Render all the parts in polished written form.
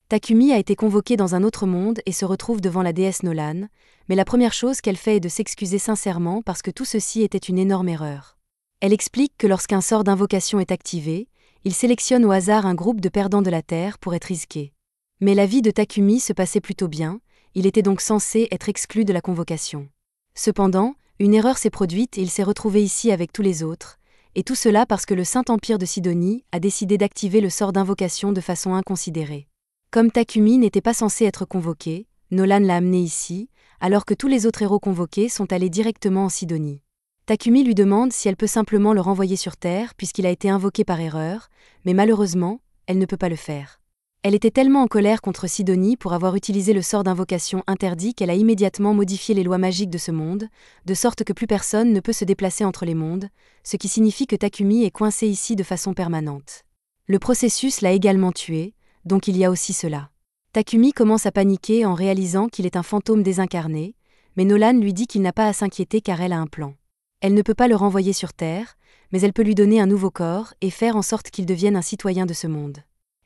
Takumi a été convoquée dans un autre monde et se retrouve devant la déesse Nolan, mais la première chose qu'elle fait est de s'excuser sincèrement parce que tout ceci était une énorme erreur. Elle explique que lorsqu'un sort d'invocation est activé, il sélectionne au hasard un groupe de perdants de la Terre pour être risqué. Mais la vie de Takumi se passait plutôt bien, il était donc censé être exclu de la convocation. Cependant, une erreur s'est produite et il s'est retrouvé ici avec tous les autres, et tout cela parce que le Saint-Empire de Sidonie a décidé d'activer le sort d'invocation de façon inconsidérée. Comme Takumi n'était pas censé être convoqué, Nolan l'a amené ici, alors que tous les autres héros convoqués sont allés directement en Sidonie. Takumi lui demande si elle peut simplement le renvoyer sur Terre puisqu'il a été invoqué par erreur, mais malheureusement, elle ne peut pas le faire. Elle était tellement en colère contre Sidonie pour avoir utilisé le sort d'invocation interdit qu'elle a immédiatement modifié les lois magiques de ce monde, de sorte que plus personne ne peut se déplacer entre les mondes, ce qui signifie que Takumi est coincé ici de façon permanente. Le processus l'a également tué, donc il y a aussi cela. Takumi commence à paniquer en réalisant qu'il est un fantôme désincarné, mais Nolan lui dit qu'il n'a pas à s'inquiéter car elle a un plan. Elle ne peut pas le renvoyer sur Terre, mais elle peut lui donner un nouveau corps et faire en sorte qu'il devienne un citoyen de ce monde.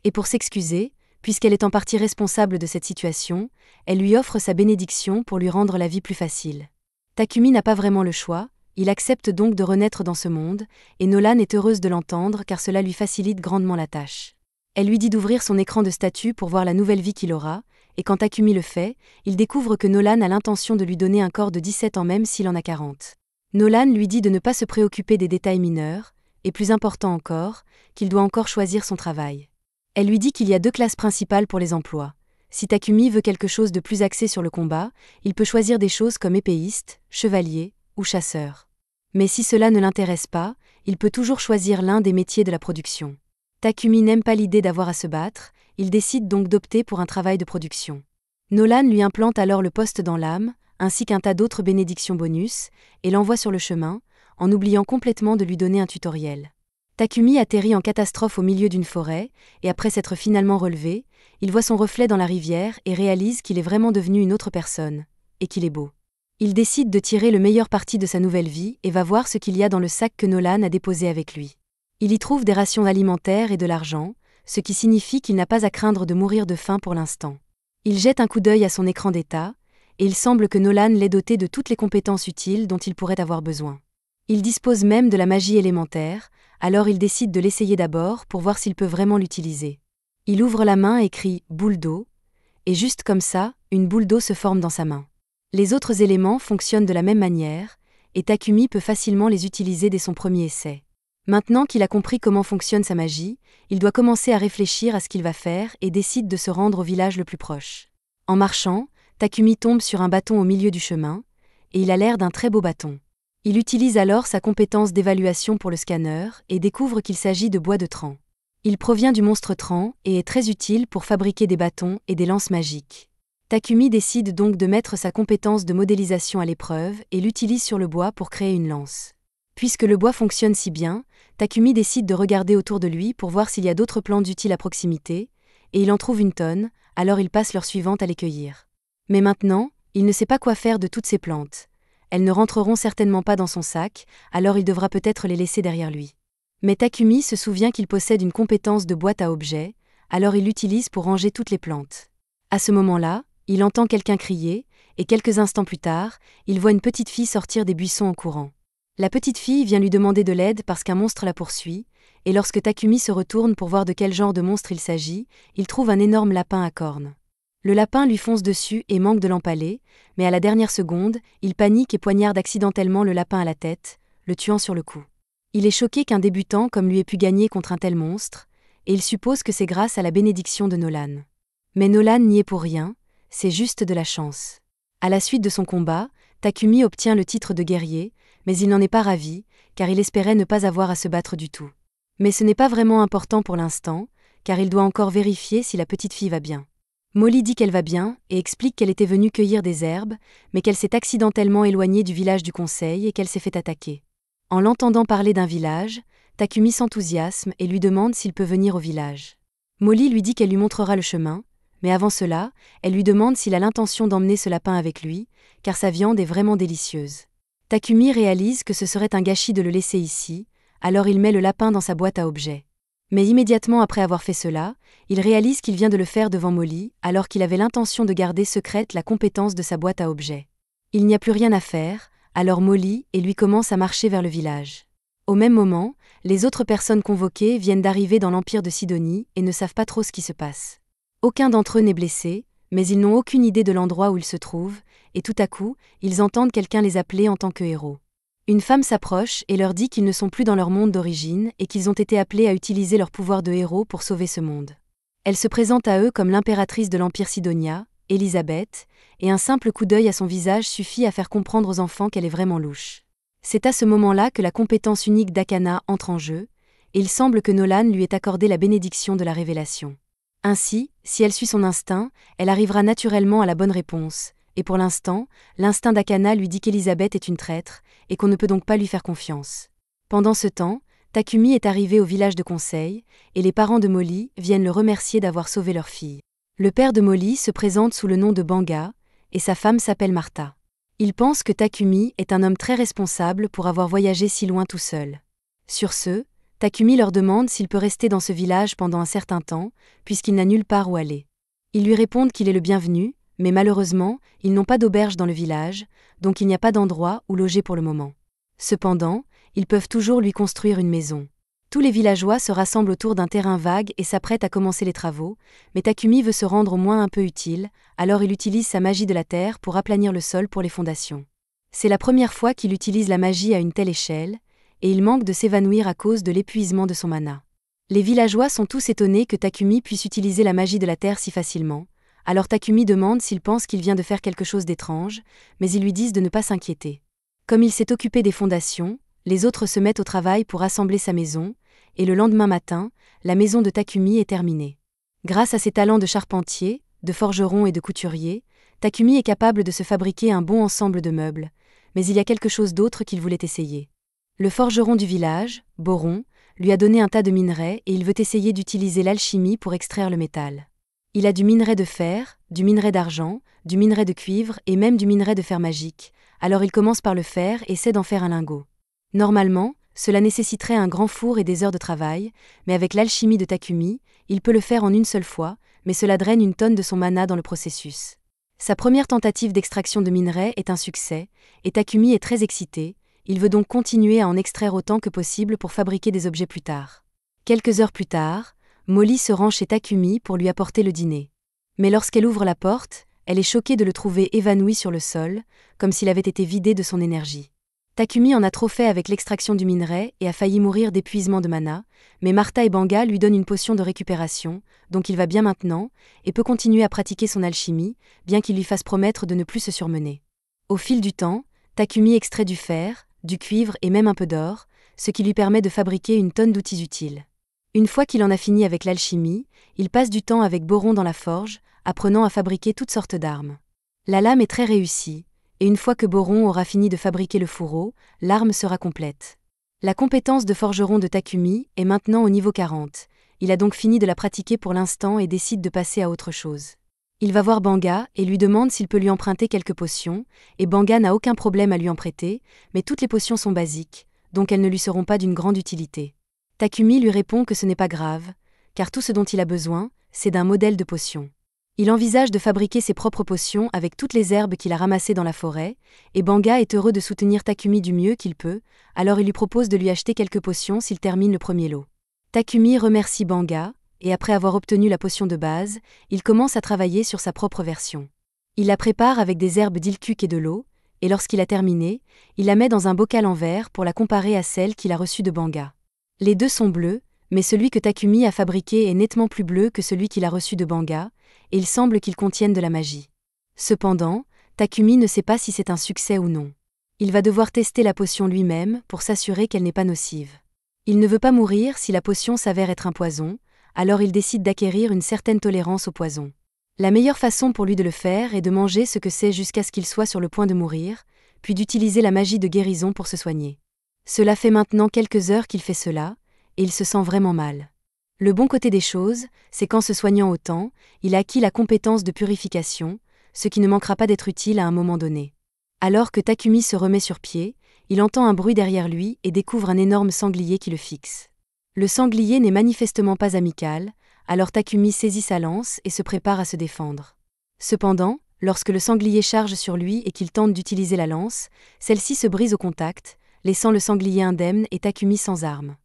Et pour s'excuser, puisqu'elle est en partie responsable de cette situation, elle lui offre sa bénédiction pour lui rendre la vie plus facile. Takumi n'a pas vraiment le choix, il accepte donc de renaître dans ce monde, et Nolan est heureuse de l'entendre car cela lui facilite grandement la tâche. Elle lui dit d'ouvrir son écran de statut pour voir la nouvelle vie qu'il aura, et quand Takumi le fait, il découvre que Nolan a l'intention de lui donner un corps de 17 ans même s'il en a 40. Nolan lui dit de ne pas se préoccuper des détails mineurs, et plus important encore, qu'il doit encore choisir son travail. Elle lui dit qu'il y a 2 classes principales pour les emplois. Si Takumi veut quelque chose de plus axé sur le combat, il peut choisir des choses comme épéiste, chevalier ou chasseur. Mais si cela ne l'intéresse pas, il peut toujours choisir l'un des métiers de la production. Takumi n'aime pas l'idée d'avoir à se battre, il décide donc d'opter pour un travail de production. Nolan lui implante alors le poste dans l'âme, ainsi qu'un tas d'autres bénédictions bonus, et l'envoie sur le chemin, en oubliant complètement de lui donner un tutoriel. Takumi atterrit en catastrophe au milieu d'une forêt, et après s'être finalement relevé, il voit son reflet dans la rivière et réalise qu'il est vraiment devenu une autre personne, et qu'il est beau. Il décide de tirer le meilleur parti de sa nouvelle vie et va voir ce qu'il y a dans le sac que Nolan a déposé avec lui. Il y trouve des rations alimentaires et de l'argent, ce qui signifie qu'il n'a pas à craindre de mourir de faim pour l'instant. Il jette un coup d'œil à son écran d'état, et il semble que Nolan l'ait doté de toutes les compétences utiles dont il pourrait avoir besoin. Il dispose même de la magie élémentaire, alors il décide de l'essayer d'abord pour voir s'il peut vraiment l'utiliser. Il ouvre la main et crie « boule d'eau », et juste comme ça, une boule d'eau se forme dans sa main. Les autres éléments fonctionnent de la même manière, et Takumi peut facilement les utiliser dès son premier essai. Maintenant qu'il a compris comment fonctionne sa magie, il doit commencer à réfléchir à ce qu'il va faire et décide de se rendre au village le plus proche. En marchant, Takumi tombe sur un bâton au milieu du chemin, et il a l'air d'un très beau bâton. Il utilise alors sa compétence d'évaluation pour le scanner et découvre qu'il s'agit de bois de tran. Il provient du monstre Tran et est très utile pour fabriquer des bâtons et des lances magiques. Takumi décide donc de mettre sa compétence de modélisation à l'épreuve et l'utilise sur le bois pour créer une lance. Puisque le bois fonctionne si bien, Takumi décide de regarder autour de lui pour voir s'il y a d'autres plantes utiles à proximité, et il en trouve une tonne, alors il passe l'heure suivante à les cueillir. Mais maintenant, il ne sait pas quoi faire de toutes ces plantes. Elles ne rentreront certainement pas dans son sac, alors il devra peut-être les laisser derrière lui. Mais Takumi se souvient qu'il possède une compétence de boîte à objets, alors il l'utilise pour ranger toutes les plantes. À ce moment-là, il entend quelqu'un crier, et quelques instants plus tard, il voit une petite fille sortir des buissons en courant. La petite fille vient lui demander de l'aide parce qu'un monstre la poursuit, et lorsque Takumi se retourne pour voir de quel genre de monstre il s'agit, il trouve un énorme lapin à cornes. Le lapin lui fonce dessus et manque de l'empaler, mais à la dernière seconde, il panique et poignarde accidentellement le lapin à la tête, le tuant sur le coup. Il est choqué qu'un débutant comme lui ait pu gagner contre un tel monstre, et il suppose que c'est grâce à la bénédiction de Nolan. Mais Nolan n'y est pour rien, c'est juste de la chance. À la suite de son combat, Takumi obtient le titre de guerrier, mais il n'en est pas ravi, car il espérait ne pas avoir à se battre du tout. Mais ce n'est pas vraiment important pour l'instant, car il doit encore vérifier si la petite fille va bien. Molly dit qu'elle va bien et explique qu'elle était venue cueillir des herbes, mais qu'elle s'est accidentellement éloignée du village du conseil et qu'elle s'est fait attaquer. En l'entendant parler d'un village, Takumi s'enthousiasme et lui demande s'il peut venir au village. Molly lui dit qu'elle lui montrera le chemin, mais avant cela, elle lui demande s'il a l'intention d'emmener ce lapin avec lui, car sa viande est vraiment délicieuse. Takumi réalise que ce serait un gâchis de le laisser ici, alors il met le lapin dans sa boîte à objets. Mais immédiatement après avoir fait cela, il réalise qu'il vient de le faire devant Molly, alors qu'il avait l'intention de garder secrète la compétence de sa boîte à objets. Il n'y a plus rien à faire, alors Molly et lui commencent à marcher vers le village. Au même moment, les autres personnes convoquées viennent d'arriver dans l'Empire de Sidonie et ne savent pas trop ce qui se passe. Aucun d'entre eux n'est blessé, mais ils n'ont aucune idée de l'endroit où ils se trouvent, et tout à coup, ils entendent quelqu'un les appeler en tant que héros. Une femme s'approche et leur dit qu'ils ne sont plus dans leur monde d'origine et qu'ils ont été appelés à utiliser leur pouvoir de héros pour sauver ce monde. Elle se présente à eux comme l'impératrice de l'Empire Sidonia, Elisabeth, et un simple coup d'œil à son visage suffit à faire comprendre aux enfants qu'elle est vraiment louche. C'est à ce moment-là que la compétence unique d'Akana entre en jeu, et il semble que Nolan lui ait accordé la bénédiction de la révélation. Ainsi, si elle suit son instinct, elle arrivera naturellement à la bonne réponse, et pour l'instant, l'instinct d'Akana lui dit qu'Elisabeth est une traître, et qu'on ne peut donc pas lui faire confiance. Pendant ce temps, Takumi est arrivé au village de conseil, et les parents de Molly viennent le remercier d'avoir sauvé leur fille. Le père de Molly se présente sous le nom de Banga, et sa femme s'appelle Martha. Il pense que Takumi est un homme très responsable pour avoir voyagé si loin tout seul. Sur ce, Takumi leur demande s'il peut rester dans ce village pendant un certain temps, puisqu'il n'a nulle part où aller. Ils lui répondent qu'il est le bienvenu, mais malheureusement, ils n'ont pas d'auberge dans le village, donc il n'y a pas d'endroit où loger pour le moment. Cependant, ils peuvent toujours lui construire une maison. Tous les villageois se rassemblent autour d'un terrain vague et s'apprêtent à commencer les travaux, mais Takumi veut se rendre au moins un peu utile, alors il utilise sa magie de la terre pour aplanir le sol pour les fondations. C'est la première fois qu'il utilise la magie à une telle échelle, et il manque de s'évanouir à cause de l'épuisement de son mana. Les villageois sont tous étonnés que Takumi puisse utiliser la magie de la terre si facilement, alors Takumi demande s'il pense qu'il vient de faire quelque chose d'étrange, mais ils lui disent de ne pas s'inquiéter. Comme il s'est occupé des fondations, les autres se mettent au travail pour assembler sa maison, et le lendemain matin, la maison de Takumi est terminée. Grâce à ses talents de charpentier, de forgeron et de couturier, Takumi est capable de se fabriquer un bon ensemble de meubles, mais il y a quelque chose d'autre qu'il voulait essayer. Le forgeron du village, Boron, lui a donné un tas de minerais et il veut essayer d'utiliser l'alchimie pour extraire le métal. Il a du minerai de fer, du minerai d'argent, du minerai de cuivre et même du minerai de fer magique, alors il commence par le fer et essaie d'en faire un lingot. Normalement, cela nécessiterait un grand four et des heures de travail, mais avec l'alchimie de Takumi, il peut le faire en une seule fois, mais cela draine une tonne de son mana dans le processus. Sa première tentative d'extraction de minerais est un succès, et Takumi est très excité, il veut donc continuer à en extraire autant que possible pour fabriquer des objets plus tard. Quelques heures plus tard, Molly se rend chez Takumi pour lui apporter le dîner. Mais lorsqu'elle ouvre la porte, elle est choquée de le trouver évanoui sur le sol, comme s'il avait été vidé de son énergie. Takumi en a trop fait avec l'extraction du minerai et a failli mourir d'épuisement de mana, mais Martha et Banga lui donnent une potion de récupération, donc il va bien maintenant, et peut continuer à pratiquer son alchimie, bien qu'il lui fasse promettre de ne plus se surmener. Au fil du temps, Takumi extrait du fer, du cuivre et même un peu d'or, ce qui lui permet de fabriquer une tonne d'outils utiles. Une fois qu'il en a fini avec l'alchimie, il passe du temps avec Boron dans la forge, apprenant à fabriquer toutes sortes d'armes. La lame est très réussie, et une fois que Boron aura fini de fabriquer le fourreau, l'arme sera complète. La compétence de forgeron de Takumi est maintenant au niveau 40, il a donc fini de la pratiquer pour l'instant et décide de passer à autre chose. Il va voir Banga et lui demande s'il peut lui emprunter quelques potions, et Banga n'a aucun problème à lui en prêter, mais toutes les potions sont basiques, donc elles ne lui seront pas d'une grande utilité. Takumi lui répond que ce n'est pas grave, car tout ce dont il a besoin, c'est d'un modèle de potion. Il envisage de fabriquer ses propres potions avec toutes les herbes qu'il a ramassées dans la forêt, et Banga est heureux de soutenir Takumi du mieux qu'il peut, alors il lui propose de lui acheter quelques potions s'il termine le premier lot. Takumi remercie Banga, et après avoir obtenu la potion de base, il commence à travailler sur sa propre version. Il la prépare avec des herbes d'Ilkuk et de l'eau, et lorsqu'il a terminé, il la met dans un bocal en verre pour la comparer à celle qu'il a reçue de Banga. Les deux sont bleus, mais celui que Takumi a fabriqué est nettement plus bleu que celui qu'il a reçu de Banga, et il semble qu'ils contiennent de la magie. Cependant, Takumi ne sait pas si c'est un succès ou non. Il va devoir tester la potion lui-même pour s'assurer qu'elle n'est pas nocive. Il ne veut pas mourir si la potion s'avère être un poison, alors il décide d'acquérir une certaine tolérance au poison. La meilleure façon pour lui de le faire est de manger ce que c'est jusqu'à ce qu'il soit sur le point de mourir, puis d'utiliser la magie de guérison pour se soigner. Cela fait maintenant quelques heures qu'il fait cela, et il se sent vraiment mal. Le bon côté des choses, c'est qu'en se soignant autant, il a acquis la compétence de purification, ce qui ne manquera pas d'être utile à un moment donné. Alors que Takumi se remet sur pied, il entend un bruit derrière lui et découvre un énorme sanglier qui le fixe. Le sanglier n'est manifestement pas amical, alors Takumi saisit sa lance et se prépare à se défendre. Cependant, lorsque le sanglier charge sur lui et qu'il tente d'utiliser la lance, celle-ci se brise au contact, laissant le sanglier indemne et Takumi sans arme.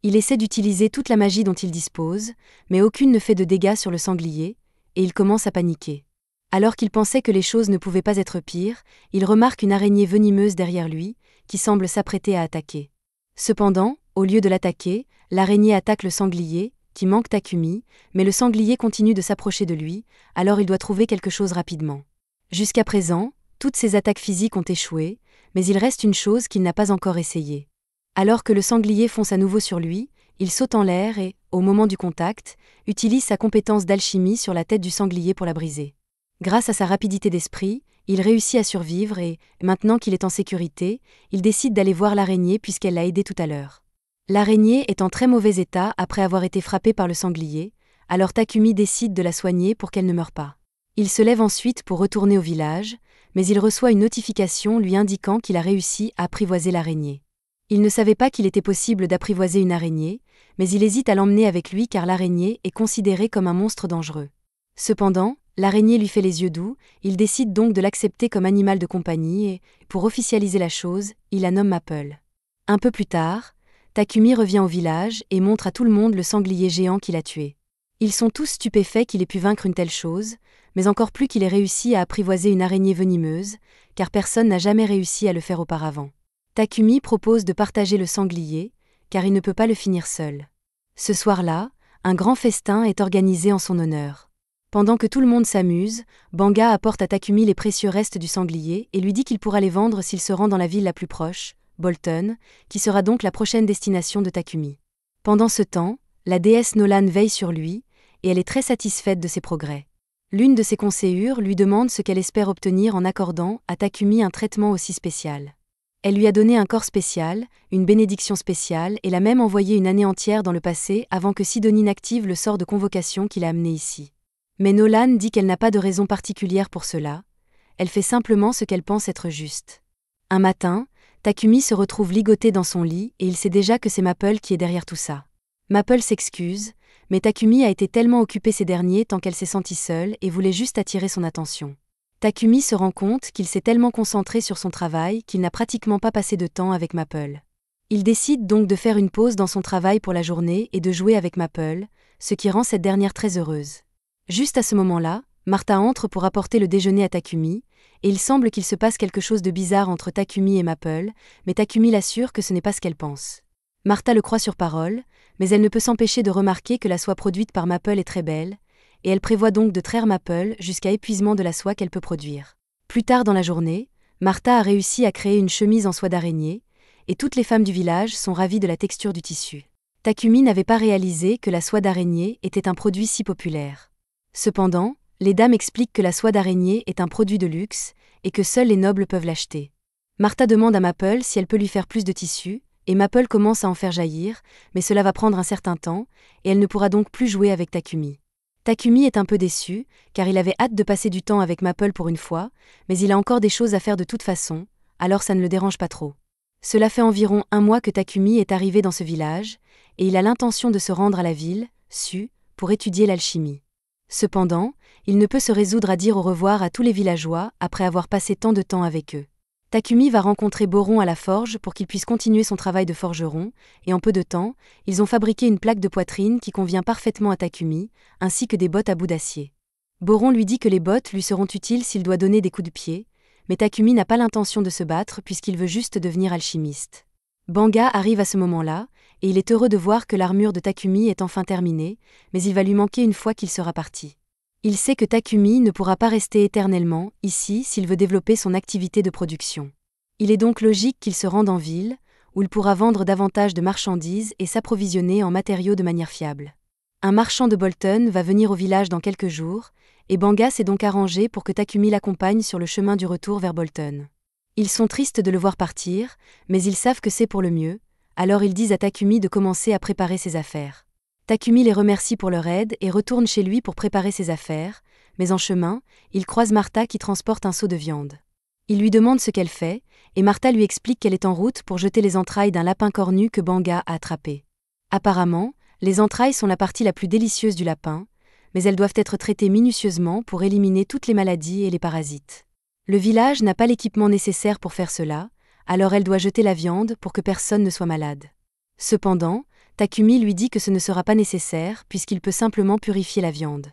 Il essaie d'utiliser toute la magie dont il dispose, mais aucune ne fait de dégâts sur le sanglier, et il commence à paniquer. Alors qu'il pensait que les choses ne pouvaient pas être pires, il remarque une araignée venimeuse derrière lui, qui semble s'apprêter à attaquer. Cependant, au lieu de l'attaquer, l'araignée attaque le sanglier, qui manque Takumi, mais le sanglier continue de s'approcher de lui, alors il doit trouver quelque chose rapidement. Jusqu'à présent, toutes ses attaques physiques ont échoué, mais il reste une chose qu'il n'a pas encore essayée. Alors que le sanglier fonce à nouveau sur lui, il saute en l'air et, au moment du contact, utilise sa compétence d'alchimie sur la tête du sanglier pour la briser. Grâce à sa rapidité d'esprit, il réussit à survivre et, maintenant qu'il est en sécurité, il décide d'aller voir l'araignée puisqu'elle l'a aidé tout à l'heure. L'araignée est en très mauvais état après avoir été frappée par le sanglier, alors Takumi décide de la soigner pour qu'elle ne meure pas. Il se lève ensuite pour retourner au village, mais il reçoit une notification lui indiquant qu'il a réussi à apprivoiser l'araignée. Il ne savait pas qu'il était possible d'apprivoiser une araignée, mais il hésite à l'emmener avec lui car l'araignée est considérée comme un monstre dangereux. Cependant, l'araignée lui fait les yeux doux, il décide donc de l'accepter comme animal de compagnie et, pour officialiser la chose, il la nomme Maple. Un peu plus tard, Takumi revient au village et montre à tout le monde le sanglier géant qu'il a tué. Ils sont tous stupéfaits qu'il ait pu vaincre une telle chose, mais encore plus qu'il ait réussi à apprivoiser une araignée venimeuse, car personne n'a jamais réussi à le faire auparavant. Takumi propose de partager le sanglier, car il ne peut pas le finir seul. Ce soir-là, un grand festin est organisé en son honneur. Pendant que tout le monde s'amuse, Banga apporte à Takumi les précieux restes du sanglier et lui dit qu'il pourra les vendre s'il se rend dans la ville la plus proche, Bolton, qui sera donc la prochaine destination de Takumi. Pendant ce temps, la déesse Nolan veille sur lui, et elle est très satisfaite de ses progrès. L'une de ses conseillères lui demande ce qu'elle espère obtenir en accordant à Takumi un traitement aussi spécial. Elle lui a donné un corps spécial, une bénédiction spéciale et l'a même envoyé une année entière dans le passé avant que Sidonie n'active le sort de convocation qui l'a amené ici. Mais Nolan dit qu'elle n'a pas de raison particulière pour cela, elle fait simplement ce qu'elle pense être juste. Un matin, Takumi se retrouve ligoté dans son lit et il sait déjà que c'est Maple qui est derrière tout ça. Maple s'excuse, mais Takumi a été tellement occupé ces derniers temps qu'elle s'est sentie seule et voulait juste attirer son attention. Takumi se rend compte qu'il s'est tellement concentré sur son travail qu'il n'a pratiquement pas passé de temps avec Maple. Il décide donc de faire une pause dans son travail pour la journée et de jouer avec Maple, ce qui rend cette dernière très heureuse. Juste à ce moment-là, Martha entre pour apporter le déjeuner à Takumi, et il semble qu'il se passe quelque chose de bizarre entre Takumi et Maple, mais Takumi l'assure que ce n'est pas ce qu'elle pense. Martha le croit sur parole, mais elle ne peut s'empêcher de remarquer que la soie produite par Maple est très belle, et elle prévoit donc de traire Maple jusqu'à épuisement de la soie qu'elle peut produire. Plus tard dans la journée, Martha a réussi à créer une chemise en soie d'araignée, et toutes les femmes du village sont ravies de la texture du tissu. Takumi n'avait pas réalisé que la soie d'araignée était un produit si populaire. Cependant, les dames expliquent que la soie d'araignée est un produit de luxe, et que seuls les nobles peuvent l'acheter. Martha demande à Maple si elle peut lui faire plus de tissu, et Maple commence à en faire jaillir, mais cela va prendre un certain temps, et elle ne pourra donc plus jouer avec Takumi. Takumi est un peu déçu, car il avait hâte de passer du temps avec Maple pour une fois, mais il a encore des choses à faire de toute façon, alors ça ne le dérange pas trop. Cela fait environ un mois que Takumi est arrivé dans ce village, et il a l'intention de se rendre à la ville, Su, pour étudier l'alchimie. Cependant, il ne peut se résoudre à dire au revoir à tous les villageois après avoir passé tant de temps avec eux. Takumi va rencontrer Boron à la forge pour qu'il puisse continuer son travail de forgeron, et en peu de temps, ils ont fabriqué une plaque de poitrine qui convient parfaitement à Takumi, ainsi que des bottes à bout d'acier. Boron lui dit que les bottes lui seront utiles s'il doit donner des coups de pied, mais Takumi n'a pas l'intention de se battre puisqu'il veut juste devenir alchimiste. Banga arrive à ce moment-là, et il est heureux de voir que l'armure de Takumi est enfin terminée, mais il va lui manquer une fois qu'il sera parti. Il sait que Takumi ne pourra pas rester éternellement ici s'il veut développer son activité de production. Il est donc logique qu'il se rende en ville, où il pourra vendre davantage de marchandises et s'approvisionner en matériaux de manière fiable. Un marchand de Bolton va venir au village dans quelques jours, et Banga s'est donc arrangé pour que Takumi l'accompagne sur le chemin du retour vers Bolton. Ils sont tristes de le voir partir, mais ils savent que c'est pour le mieux, alors ils disent à Takumi de commencer à préparer ses affaires. Takumi les remercie pour leur aide et retourne chez lui pour préparer ses affaires, mais en chemin, il croise Martha qui transporte un seau de viande. Il lui demande ce qu'elle fait, et Martha lui explique qu'elle est en route pour jeter les entrailles d'un lapin cornu que Banga a attrapé. Apparemment, les entrailles sont la partie la plus délicieuse du lapin, mais elles doivent être traitées minutieusement pour éliminer toutes les maladies et les parasites. Le village n'a pas l'équipement nécessaire pour faire cela, alors elle doit jeter la viande pour que personne ne soit malade. Cependant, Takumi lui dit que ce ne sera pas nécessaire puisqu'il peut simplement purifier la viande.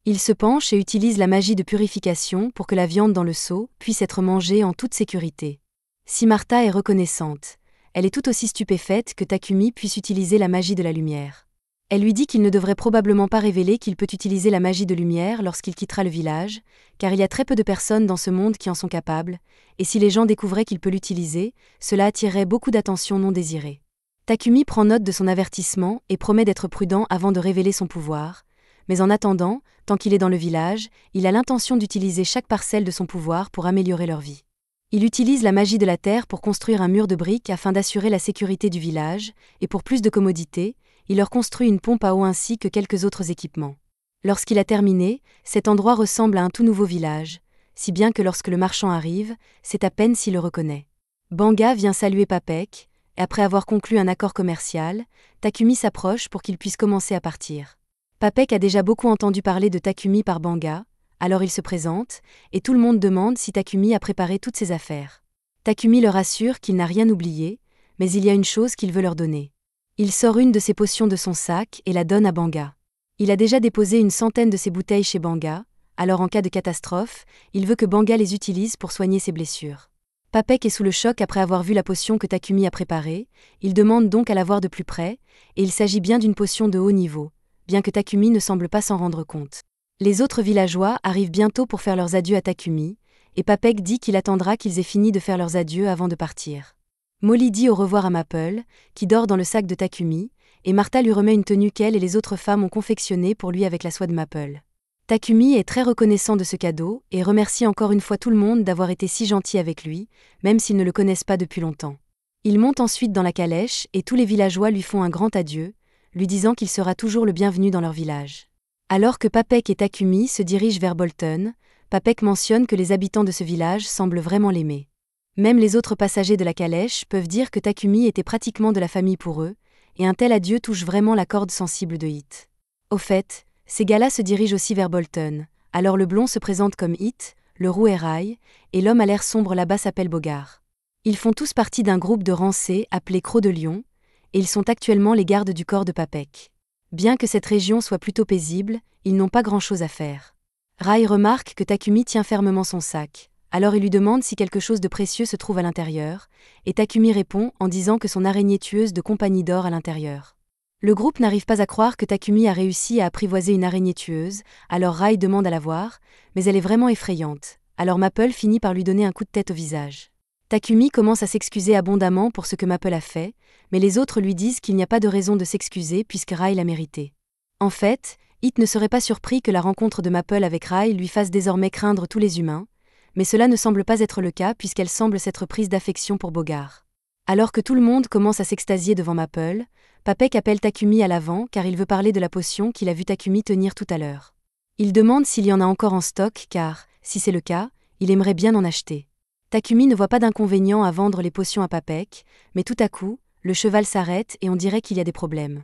Il se penche et utilise la magie de purification pour que la viande dans le seau puisse être mangée en toute sécurité. Si Martha est reconnaissante, elle est tout aussi stupéfaite que Takumi puisse utiliser la magie de la lumière. Elle lui dit qu'il ne devrait probablement pas révéler qu'il peut utiliser la magie de lumière lorsqu'il quittera le village, car il y a très peu de personnes dans ce monde qui en sont capables, et si les gens découvraient qu'il peut l'utiliser, cela attirerait beaucoup d'attention non désirée. Takumi prend note de son avertissement et promet d'être prudent avant de révéler son pouvoir, mais en attendant, tant qu'il est dans le village, il a l'intention d'utiliser chaque parcelle de son pouvoir pour améliorer leur vie. Il utilise la magie de la terre pour construire un mur de briques afin d'assurer la sécurité du village, et pour plus de commodité, il leur construit une pompe à eau ainsi que quelques autres équipements. Lorsqu'il a terminé, cet endroit ressemble à un tout nouveau village, si bien que lorsque le marchand arrive, c'est à peine s'il le reconnaît. Banga vient saluer Papek, et après avoir conclu un accord commercial, Takumi s'approche pour qu'il puisse commencer à partir. Papek a déjà beaucoup entendu parler de Takumi par Banga, alors il se présente, et tout le monde demande si Takumi a préparé toutes ses affaires. Takumi leur assure qu'il n'a rien oublié, mais il y a une chose qu'il veut leur donner. Il sort une de ses potions de son sac et la donne à Banga. Il a déjà déposé une centaine de ses bouteilles chez Banga, alors en cas de catastrophe, il veut que Banga les utilise pour soigner ses blessures. Papek est sous le choc après avoir vu la potion que Takumi a préparée, il demande donc à la voir de plus près, et il s'agit bien d'une potion de haut niveau, bien que Takumi ne semble pas s'en rendre compte. Les autres villageois arrivent bientôt pour faire leurs adieux à Takumi, et Papek dit qu'il attendra qu'ils aient fini de faire leurs adieux avant de partir. Molly dit au revoir à Maple, qui dort dans le sac de Takumi, et Martha lui remet une tenue qu'elle et les autres femmes ont confectionnée pour lui avec la soie de Maple. Takumi est très reconnaissant de ce cadeau et remercie encore une fois tout le monde d'avoir été si gentil avec lui, même s'ils ne le connaissent pas depuis longtemps. Il monte ensuite dans la calèche et tous les villageois lui font un grand adieu, lui disant qu'il sera toujours le bienvenu dans leur village. Alors que Papek et Takumi se dirigent vers Bolton, Papek mentionne que les habitants de ce village semblent vraiment l'aimer. Même les autres passagers de la calèche peuvent dire que Takumi était pratiquement de la famille pour eux, et un tel adieu touche vraiment la corde sensible de Hit. Au fait, ces gars-là se dirigent aussi vers Bolton, alors le blond se présente comme Hit, le roux est Rai, et l'homme à l'air sombre là-bas s'appelle Bogart. Ils font tous partie d'un groupe de rancés appelé Croc de Lion, et ils sont actuellement les gardes du corps de Papek. Bien que cette région soit plutôt paisible, ils n'ont pas grand-chose à faire. Rai remarque que Takumi tient fermement son sac, alors il lui demande si quelque chose de précieux se trouve à l'intérieur, et Takumi répond en disant que son araignée tueuse de compagnie dort à l'intérieur. Le groupe n'arrive pas à croire que Takumi a réussi à apprivoiser une araignée tueuse, alors Rai demande à la voir, mais elle est vraiment effrayante, alors Maple finit par lui donner un coup de tête au visage. Takumi commence à s'excuser abondamment pour ce que Maple a fait, mais les autres lui disent qu'il n'y a pas de raison de s'excuser puisque Rai l'a mérité. En fait, Hit ne serait pas surpris que la rencontre de Maple avec Rai lui fasse désormais craindre tous les humains, mais cela ne semble pas être le cas puisqu'elle semble s'être prise d'affection pour Bogart. Alors que tout le monde commence à s'extasier devant Maple, Papek appelle Takumi à l'avant car il veut parler de la potion qu'il a vu Takumi tenir tout à l'heure. Il demande s'il y en a encore en stock car, si c'est le cas, il aimerait bien en acheter. Takumi ne voit pas d'inconvénient à vendre les potions à Papek, mais tout à coup, le cheval s'arrête et on dirait qu'il y a des problèmes.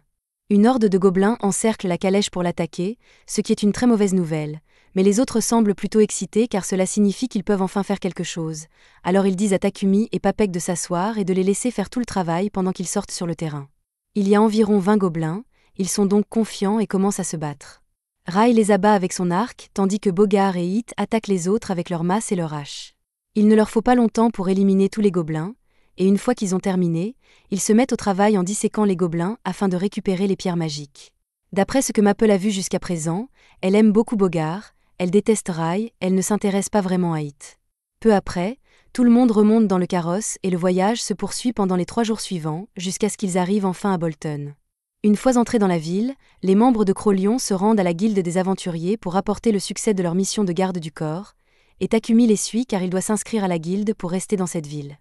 Une horde de gobelins encercle la calèche pour l'attaquer, ce qui est une très mauvaise nouvelle, mais les autres semblent plutôt excités car cela signifie qu'ils peuvent enfin faire quelque chose. Alors ils disent à Takumi et Papek de s'asseoir et de les laisser faire tout le travail pendant qu'ils sortent sur le terrain. Il y a environ 20 gobelins, ils sont donc confiants et commencent à se battre. Rai les abat avec son arc, tandis que Bogart et Hit attaquent les autres avec leurs masses et leurs haches. Il ne leur faut pas longtemps pour éliminer tous les gobelins, et une fois qu'ils ont terminé, ils se mettent au travail en disséquant les gobelins afin de récupérer les pierres magiques. D'après ce que Maple a vu jusqu'à présent, elle aime beaucoup Bogart, elle déteste Rai, elle ne s'intéresse pas vraiment à Hit. Peu après, tout le monde remonte dans le carrosse et le voyage se poursuit pendant les 3 jours suivants, jusqu'à ce qu'ils arrivent enfin à Bolton. Une fois entrés dans la ville, les membres de Croc-Lion se rendent à la guilde des aventuriers pour rapporter le succès de leur mission de garde du corps, et Takumi les suit car il doit s'inscrire à la guilde pour rester dans cette ville.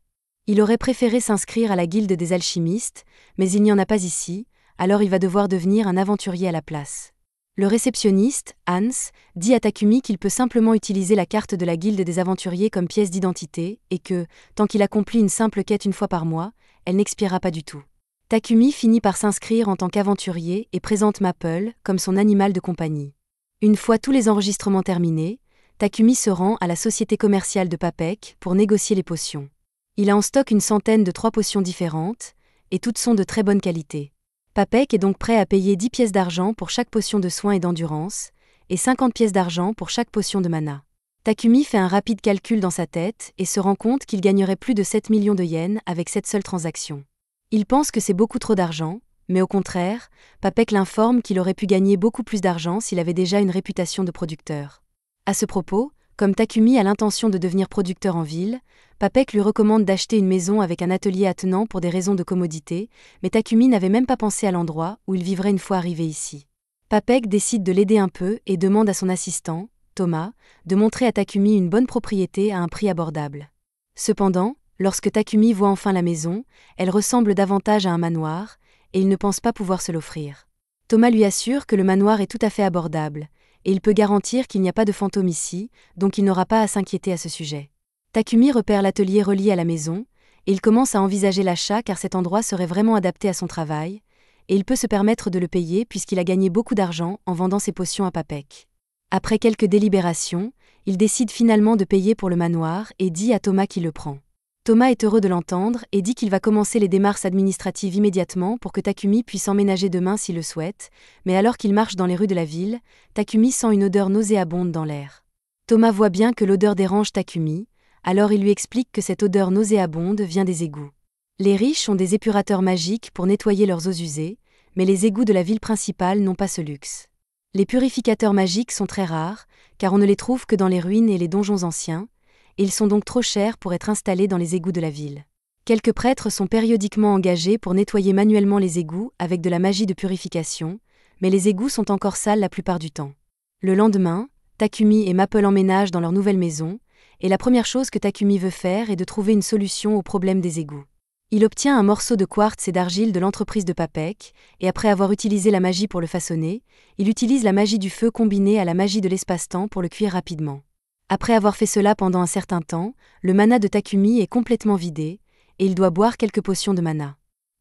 Il aurait préféré s'inscrire à la guilde des alchimistes, mais il n'y en a pas ici, alors il va devoir devenir un aventurier à la place. Le réceptionniste, Hans, dit à Takumi qu'il peut simplement utiliser la carte de la guilde des aventuriers comme pièce d'identité, et que, tant qu'il accomplit une simple quête une fois par mois, elle n'expirera pas du tout. Takumi finit par s'inscrire en tant qu'aventurier et présente Maple comme son animal de compagnie. Une fois tous les enregistrements terminés, Takumi se rend à la société commerciale de Papek pour négocier les potions. Il a en stock une centaine de 3 potions différentes, et toutes sont de très bonne qualité. Papek est donc prêt à payer 10 pièces d'argent pour chaque potion de soin et d'endurance, et 50 pièces d'argent pour chaque potion de mana. Takumi fait un rapide calcul dans sa tête et se rend compte qu'il gagnerait plus de 7 millions de yens avec cette seule transaction. Il pense que c'est beaucoup trop d'argent, mais au contraire, Papek l'informe qu'il aurait pu gagner beaucoup plus d'argent s'il avait déjà une réputation de producteur. À ce propos, comme Takumi a l'intention de devenir producteur en ville, Papek lui recommande d'acheter une maison avec un atelier attenant pour des raisons de commodité, mais Takumi n'avait même pas pensé à l'endroit où il vivrait une fois arrivé ici. Papek décide de l'aider un peu et demande à son assistant, Thomas, de montrer à Takumi une bonne propriété à un prix abordable. Cependant, lorsque Takumi voit enfin la maison, elle ressemble davantage à un manoir, et il ne pense pas pouvoir se l'offrir. Thomas lui assure que le manoir est tout à fait abordable, et il peut garantir qu'il n'y a pas de fantôme ici, donc il n'aura pas à s'inquiéter à ce sujet. Takumi repère l'atelier relié à la maison, et il commence à envisager l'achat car cet endroit serait vraiment adapté à son travail, et il peut se permettre de le payer puisqu'il a gagné beaucoup d'argent en vendant ses potions à Papek. Après quelques délibérations, il décide finalement de payer pour le manoir et dit à Thomas qu'il le prend. Thomas est heureux de l'entendre et dit qu'il va commencer les démarches administratives immédiatement pour que Takumi puisse emménager demain s'il le souhaite, mais alors qu'il marche dans les rues de la ville, Takumi sent une odeur nauséabonde dans l'air. Thomas voit bien que l'odeur dérange Takumi, alors il lui explique que cette odeur nauséabonde vient des égouts. Les riches ont des épurateurs magiques pour nettoyer leurs eaux usées, mais les égouts de la ville principale n'ont pas ce luxe. Les purificateurs magiques sont très rares, car on ne les trouve que dans les ruines et les donjons anciens, et ils sont donc trop chers pour être installés dans les égouts de la ville. Quelques prêtres sont périodiquement engagés pour nettoyer manuellement les égouts avec de la magie de purification, mais les égouts sont encore sales la plupart du temps. Le lendemain, Takumi et Maple emménagent dans leur nouvelle maison, et la première chose que Takumi veut faire est de trouver une solution au problème des égouts. Il obtient un morceau de quartz et d'argile de l'entreprise de Papek, et après avoir utilisé la magie pour le façonner, il utilise la magie du feu combinée à la magie de l'espace-temps pour le cuire rapidement. Après avoir fait cela pendant un certain temps, le mana de Takumi est complètement vidé, et il doit boire quelques potions de mana.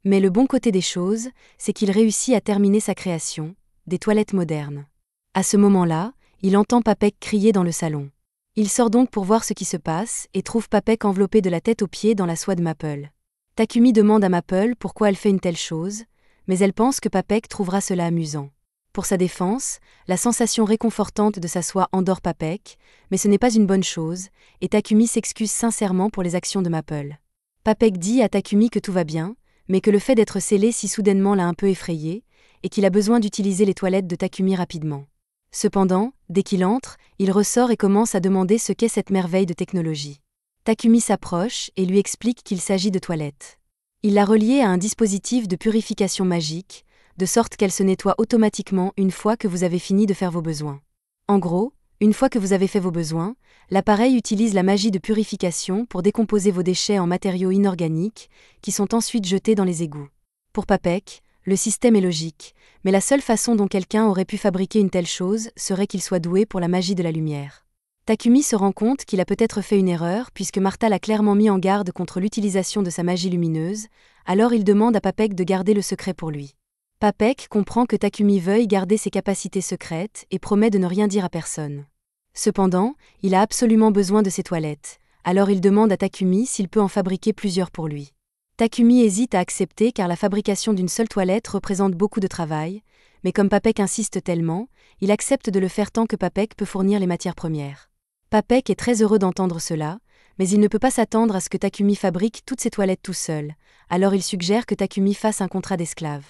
Mais le bon côté des choses, c'est qu'il réussit à terminer sa création, des toilettes modernes. À ce moment-là, il entend Papek crier dans le salon. Il sort donc pour voir ce qui se passe et trouve Papek enveloppé de la tête aux pieds dans la soie de Maple. Takumi demande à Maple pourquoi elle fait une telle chose, mais elle pense que Papek trouvera cela amusant. Pour sa défense, la sensation réconfortante de sa soie endort Papek, mais ce n'est pas une bonne chose, et Takumi s'excuse sincèrement pour les actions de Maple. Papek dit à Takumi que tout va bien, mais que le fait d'être scellé si soudainement l'a un peu effrayé, et qu'il a besoin d'utiliser les toilettes de Takumi rapidement. Cependant, dès qu'il entre, il ressort et commence à demander ce qu'est cette merveille de technologie. Takumi s'approche et lui explique qu'il s'agit de toilettes. Il l'a reliée à un dispositif de purification magique, de sorte qu'elle se nettoie automatiquement une fois que vous avez fini de faire vos besoins. En gros, une fois que vous avez fait vos besoins, l'appareil utilise la magie de purification pour décomposer vos déchets en matériaux inorganiques, qui sont ensuite jetés dans les égouts. Pour Papek, le système est logique, mais la seule façon dont quelqu'un aurait pu fabriquer une telle chose serait qu'il soit doué pour la magie de la lumière. Takumi se rend compte qu'il a peut-être fait une erreur puisque Martha l'a clairement mis en garde contre l'utilisation de sa magie lumineuse, alors il demande à Papek de garder le secret pour lui. Papek comprend que Takumi veuille garder ses capacités secrètes et promet de ne rien dire à personne. Cependant, il a absolument besoin de ses toilettes, alors il demande à Takumi s'il peut en fabriquer plusieurs pour lui. Takumi hésite à accepter car la fabrication d'une seule toilette représente beaucoup de travail, mais comme Papek insiste tellement, il accepte de le faire tant que Papek peut fournir les matières premières. Papek est très heureux d'entendre cela, mais il ne peut pas s'attendre à ce que Takumi fabrique toutes ses toilettes tout seul, alors il suggère que Takumi fasse un contrat d'esclave.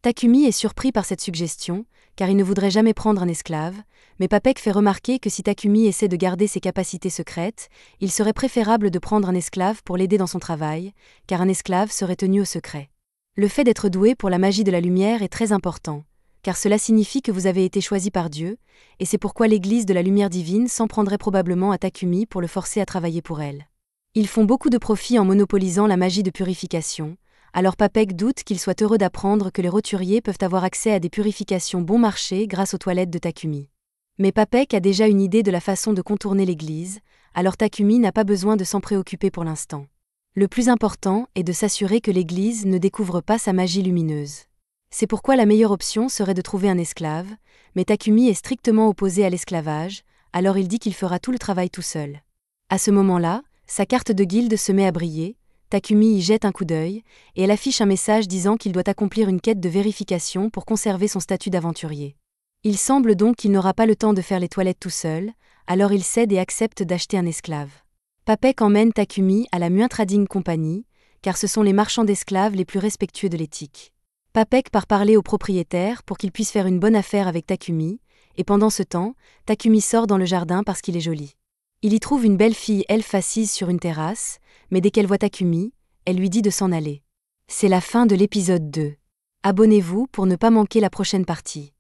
Takumi est surpris par cette suggestion, car il ne voudrait jamais prendre un esclave, mais Papek fait remarquer que si Takumi essaie de garder ses capacités secrètes, il serait préférable de prendre un esclave pour l'aider dans son travail, car un esclave serait tenu au secret. Le fait d'être doué pour la magie de la lumière est très important, car cela signifie que vous avez été choisi par Dieu, et c'est pourquoi l'Église de la lumière divine s'en prendrait probablement à Takumi pour le forcer à travailler pour elle. Ils font beaucoup de profit en monopolisant la magie de purification, alors Papek doute qu'il soit heureux d'apprendre que les roturiers peuvent avoir accès à des purifications bon marché grâce aux toilettes de Takumi. Mais Papek a déjà une idée de la façon de contourner l'Église, alors Takumi n'a pas besoin de s'en préoccuper pour l'instant. Le plus important est de s'assurer que l'Église ne découvre pas sa magie lumineuse. C'est pourquoi la meilleure option serait de trouver un esclave, mais Takumi est strictement opposé à l'esclavage, alors il dit qu'il fera tout le travail tout seul. À ce moment-là, sa carte de guilde se met à briller, Takumi y jette un coup d'œil, et elle affiche un message disant qu'il doit accomplir une quête de vérification pour conserver son statut d'aventurier. Il semble donc qu'il n'aura pas le temps de faire les toilettes tout seul, alors il cède et accepte d'acheter un esclave. Papek emmène Takumi à la Muin Trading Company, car ce sont les marchands d'esclaves les plus respectueux de l'éthique. Papek part parler au propriétaire pour qu'il puisse faire une bonne affaire avec Takumi, et pendant ce temps, Takumi sort dans le jardin parce qu'il est joli. Il y trouve une belle fille elfe assise sur une terrasse, mais dès qu'elle voit Takumi, elle lui dit de s'en aller. C'est la fin de l'épisode 2. Abonnez-vous pour ne pas manquer la prochaine partie.